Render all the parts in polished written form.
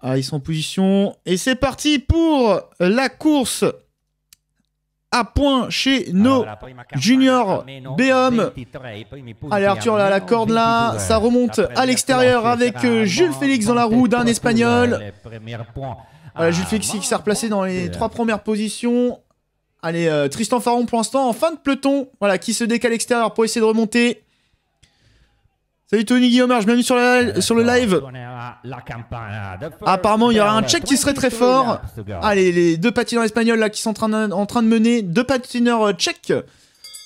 Ah, ils sont en position. Et c'est parti pour la course à points chez nos juniors B-Hommes. Allez, Arthur, là, la corde là, ça remonte à l'extérieur avec Jules Félix dans la roue d'un Espagnol. Voilà, Jules Félix qui s'est replacé dans les 3 premières positions. Allez, Tristan Faron pour l'instant en fin de peloton. Voilà, qui se décale à l'extérieur pour essayer de remonter. Salut Tony Guillaume, bienvenue sur le live. Apparemment, il y aura un Tchèque qui serait très fort. Allez, les 2 patineurs espagnols là qui sont en train de mener. 2 patineurs tchèques.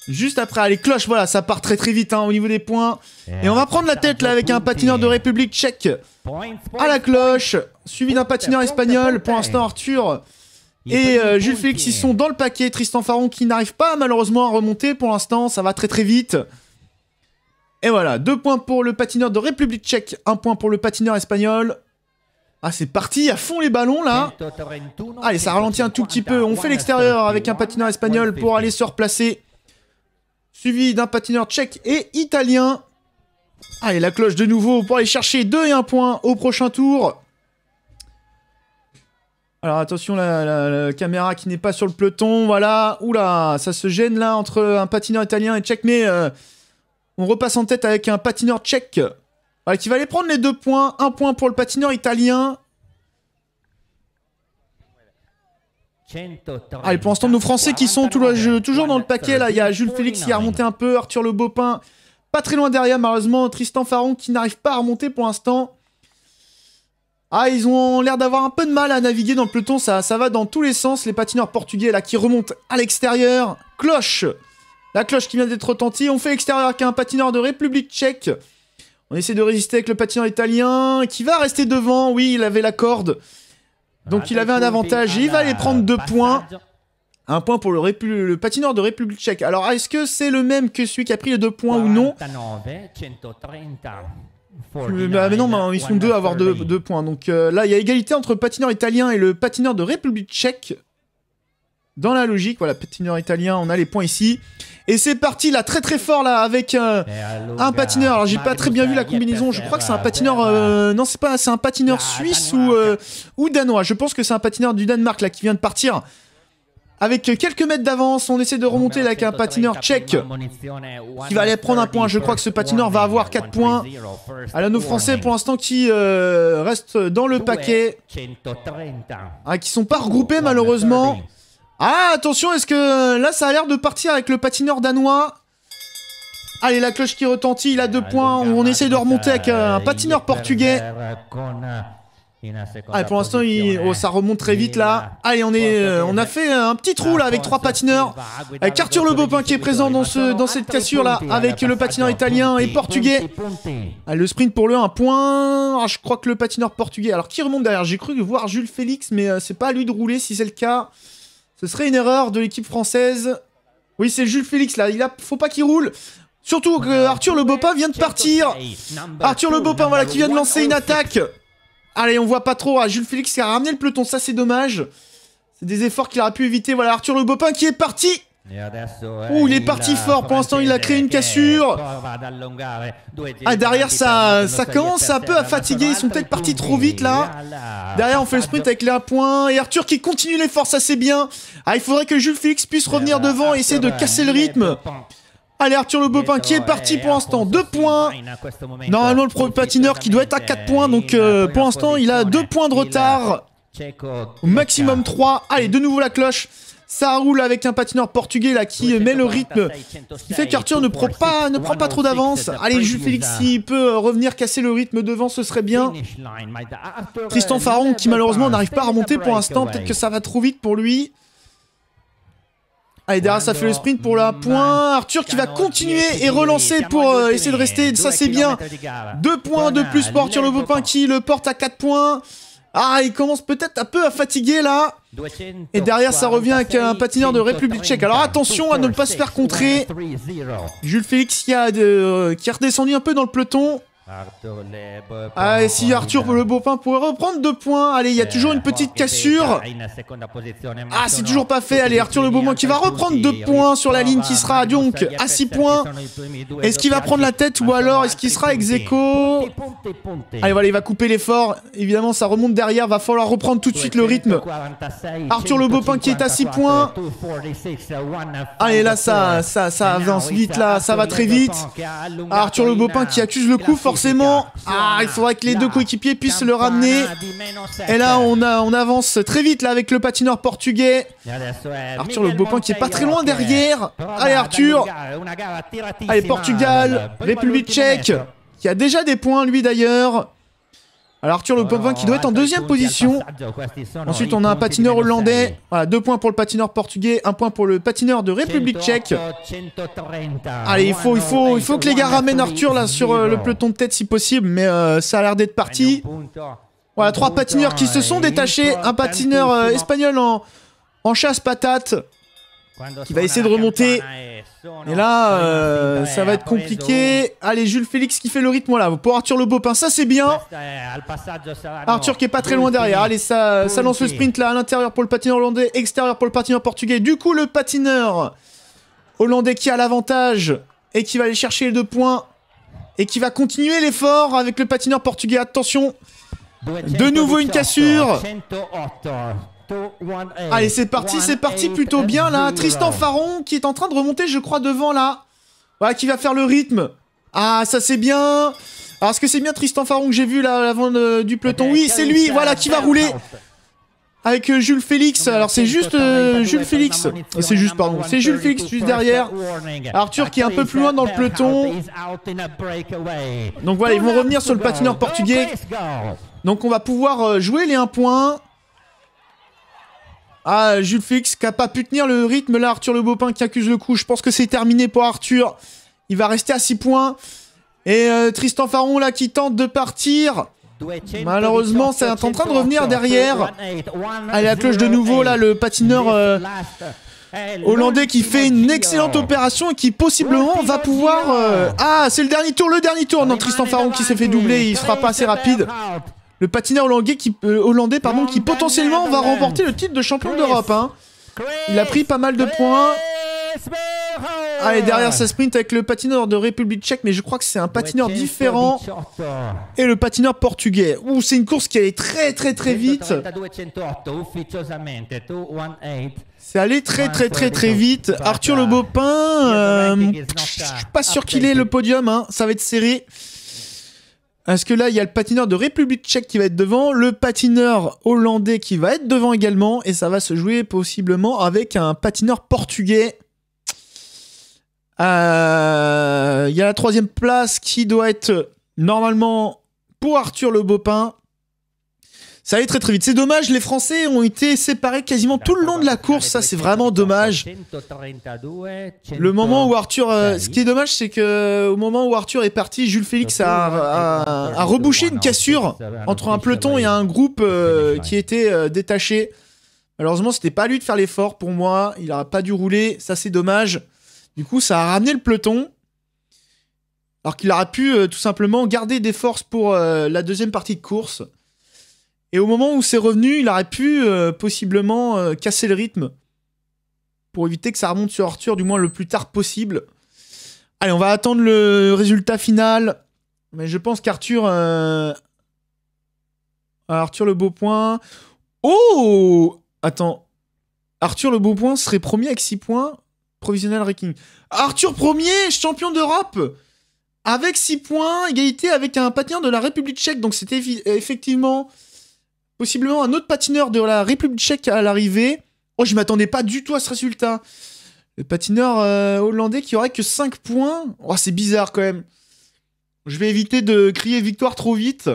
Juste après, allez, cloche, voilà, ça part très vite hein, au niveau des points. Et on va prendre la tête là avec un patineur de République tchèque à la cloche, suivi d'un patineur espagnol. Pour l'instant, Arthur et Jules Félix, ils sont dans le paquet. Tristan Faron qui n'arrive pas malheureusement à remonter pour l'instant, ça va très vite. Et voilà, 2 points pour le patineur de République tchèque, 1 point pour le patineur espagnol. Ah, c'est parti, à fond les ballons là. Allez, ça ralentit un tout petit peu. On fait l'extérieur avec un patineur espagnol pour aller se replacer. Suivi d'un patineur tchèque et italien. Allez, la cloche de nouveau pour aller chercher 2 et 1 point au prochain tour. Alors attention, la caméra qui n'est pas sur le peloton, voilà. Oula, ça se gêne là entre un patineur italien et tchèque, mais on repasse en tête avec un patineur tchèque. Voilà, qui va aller prendre les 2 points. 1 point pour le patineur italien. Allez, pour l'instant, nos Français qui sont toujours dans le paquet. Là, il y a Jules Félix qui a remonté un peu. Arthur Le Bopin, pas très loin derrière, malheureusement. Tristan Faron qui n'arrive pas à remonter pour l'instant. Ah, ils ont l'air d'avoir un peu de mal à naviguer dans le peloton. Ça va dans tous les sens. Les patineurs portugais là qui remontent à l'extérieur. Cloche. La cloche qui vient d'être retentie. On fait l'extérieur avec un patineur de République tchèque. On essaie de résister avec le patineur italien qui va rester devant. Oui, il avait la corde. Donc il avait un avantage. Il va aller prendre 2 points. 1 point pour le patineur de République tchèque. Alors, est-ce que c'est le même que celui qui a pris les 2 points ou non? Mais non, ils sont 2 à avoir 2 points. Donc là, il y a égalité entre le patineur italien et le patineur de République tchèque. Dans la logique, voilà, patineur italien, on a les points ici. Et c'est parti là, très fort là, avec un patineur. Alors j'ai pas très bien vu la combinaison, je crois que c'est un patineur... non, c'est un patineur suisse ou danois. Je pense que c'est un patineur du Danemark là qui vient de partir. Avec quelques mètres d'avance, on essaie de remonter là, avec un patineur tchèque qui va aller prendre 1 point. Je crois que ce patineur va avoir 4 points. Alors nos Français pour l'instant qui restent dans le paquet. Ah, qui sont pas regroupés malheureusement. Ah, attention, est-ce que là, ça a l'air de partir avec le patineur danois? Allez, la cloche qui retentit, il a 2 points. On essaye de remonter avec un patineur portugais. Allez, pour l'instant, ça remonte très vite là. Allez, on a fait un petit trou là avec 3 patineurs. Avec Arthur Le Bopin qui est présent dans cette cassure là, avec le patineur italien et portugais. Allez, le sprint pour le 1 point. Ah, je crois que le patineur portugais. Alors, qui remonte derrière? J'ai cru voir Jules Félix, mais c'est pas à lui de rouler si c'est le cas. Ce serait une erreur de l'équipe française. Oui, c'est Jules Félix là. Faut pas qu'il roule. Surtout que Arthur Le Bopin vient de partir. Arthur Le Bopin, voilà, qui vient de lancer une attaque. Allez, on voit pas trop. Ah, Jules Félix qui a ramené le peloton. Ça, c'est dommage. C'est des efforts qu'il aurait pu éviter. Voilà, Arthur Le Bopin qui est parti. Ouh, il est parti fort. Pour l'instant, il a créé une cassure. Ah, derrière, ça commence un peu à fatiguer. Ils sont peut-être partis trop vite, là. Derrière, on fait le sprint avec les 1 point. Et Arthur qui continue l'effort, ça, c'est bien. Ah, il faudrait que Jules Félix puisse revenir devant et essayer de casser le rythme. Allez, Arthur Le Bopin qui est parti pour l'instant. 2 points. Normalement, le premier patineur qui doit être à 4 points. Donc, pour l'instant, il a 2 points de retard. Au maximum 3. Allez, de nouveau la cloche. Ça roule avec un patineur portugais là qui met le rythme. Ce qui fait qu'Arthur ne prend pas trop d'avance. Allez, Jules Félix, s'il peut revenir casser le rythme devant, ce serait bien. Tristan Faron qui malheureusement n'arrive pas à remonter pour l'instant. Peut-être que ça va trop vite pour lui. Allez, derrière, ça fait le sprint pour la point. Arthur qui va continuer et relancer pour essayer de rester. Ça, c'est bien. 2 points de plus pour Arthur Le Bopin qui le porte à 4 points. Ah, il commence peut-être un peu à fatiguer là. Et derrière, ça revient avec un patineur de République tchèque. Alors attention à ne pas se faire contrer. Jules Félix qui est redescendu un peu dans le peloton. Ah, si Arthur le Beaupin pourrait reprendre 2 points. Allez, il y a toujours une petite cassure. Ah, c'est toujours pas fait. Allez, Arthur le Beaupin qui va reprendre 2 points sur la ligne qui sera donc à 6 points. Est-ce qu'il va prendre la tête ou alors est-ce qu'il sera ex aequo? Allez, voilà, il va couper l'effort. Évidemment, ça remonte derrière. Va falloir reprendre tout de suite le rythme. Arthur le Beaupin qui est à 6 points. Allez, là, ça avance vite, là. Ça va très vite. Arthur le Beaupin qui accuse le coup, forcément. Ah, il faudrait que les deux coéquipiers puissent le ramener. Et là, on avance très vite, là, avec le patineur portugais. Arthur le Beaupin qui est pas très loin derrière. Allez, Arthur. Allez, Portugal. République tchèque. Qui a déjà des points, lui, d'ailleurs. Alors Arthur le Beaupin qui doit être en 2e position. Ensuite on a un patineur hollandais. Voilà, 2 points pour le patineur portugais, 1 point pour le patineur de République tchèque. Allez, il faut que les gars ramènent Arthur là sur le peloton de tête si possible, mais ça a l'air d'être parti. Voilà, 3 patineurs qui se sont détachés. Un patineur espagnol en chasse-patate qui va essayer de remonter. Et là, ça va être compliqué. Allez, Jules Félix qui fait le rythme là pour Arthur le Beaupin. Ça, c'est bien. Arthur qui est pas très loin derrière. Allez, ça lance le sprint là à l'intérieur pour le patineur hollandais, extérieur pour le patineur portugais. Du coup, le patineur hollandais qui a l'avantage et qui va aller chercher les 2 points et qui va continuer l'effort avec le patineur portugais. Attention, de nouveau une cassure. Allez, c'est parti plutôt bien là. Tristan Faron qui est en train de remonter, je crois, devant là. Voilà, qui va faire le rythme. Ah, ça c'est bien. Alors, est-ce que c'est bien Tristan Faron que j'ai vu là avant du peloton? Oui, c'est lui, voilà, qui va rouler. Avec Jules Félix. Alors, c'est juste Jules Félix. C'est juste, pardon. C'est Jules Félix juste derrière. Arthur qui est un peu plus loin dans le peloton. Donc voilà, ils vont revenir sur le patineur portugais. Donc on va pouvoir jouer les 1 point. Ah, Jules Félix qui n'a pas pu tenir le rythme là, Arthur le Beaupin qui accuse le coup. Je pense que c'est terminé pour Arthur. Il va rester à 6 points. Et Tristan Faron là qui tente de partir. Malheureusement, c'est en train de revenir derrière. Allez, la cloche de nouveau là, le patineur hollandais qui fait une excellente opération et qui possiblement va pouvoir... Ah, c'est le dernier tour. Non, Tristan Faron qui s'est fait doubler, il sera pas assez rapide. Le patineur hollandais qui potentiellement va remporter le titre de champion d'Europe. Hein. Il a pris pas mal de points. Allez, derrière ça sprint avec le patineur de République tchèque, mais je crois que c'est un patineur différent. Et le patineur portugais. Ouh, c'est une course qui allait très vite. C'est allé très vite. Arthur le Beaupin, je suis pas sûr qu'il ait le podium, hein. Ça va être serré. Parce que là, il y a le patineur de République tchèque qui va être devant, le patineur hollandais qui va être devant également, et ça va se jouer possiblement avec un patineur portugais. Il y a la 3e place qui doit être normalement pour Arthur le Beaupin. Ça allait très vite. C'est dommage, les Français ont été séparés quasiment tout le long de la course. Ça, c'est vraiment dommage. Le moment où Arthur... ce qui est dommage, c'est que au moment où Arthur est parti, Jules Félix a rebouché une cassure entre un peloton et un groupe qui était détaché. Malheureusement, c'était pas à lui de faire l'effort pour moi. Il n'aurait pas dû rouler. Ça, c'est dommage. Du coup, ça a ramené le peloton. Alors qu'il aurait pu tout simplement garder des forces pour la 2e partie de course. Et au moment où c'est revenu, il aurait pu possiblement casser le rythme pour éviter que ça remonte sur Arthur, du moins le plus tard possible. Allez, on va attendre le résultat final. Mais je pense qu'Arthur... Arthur le Beaupin... Oh! Attends. Arthur le Beaupin serait premier avec 6 points. Provisional ranking. Arthur premier, champion d'Europe! Avec 6 points, égalité avec un patineur de la République tchèque. Donc c'était effectivement... possiblement un autre patineur de la République tchèque à l'arrivée. Oh, je m'attendais pas du tout à ce résultat. Le patineur hollandais qui aurait que 5 points. Oh, c'est bizarre quand même. Je vais éviter de crier victoire trop vite.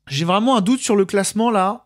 J'ai vraiment un doute sur le classement là.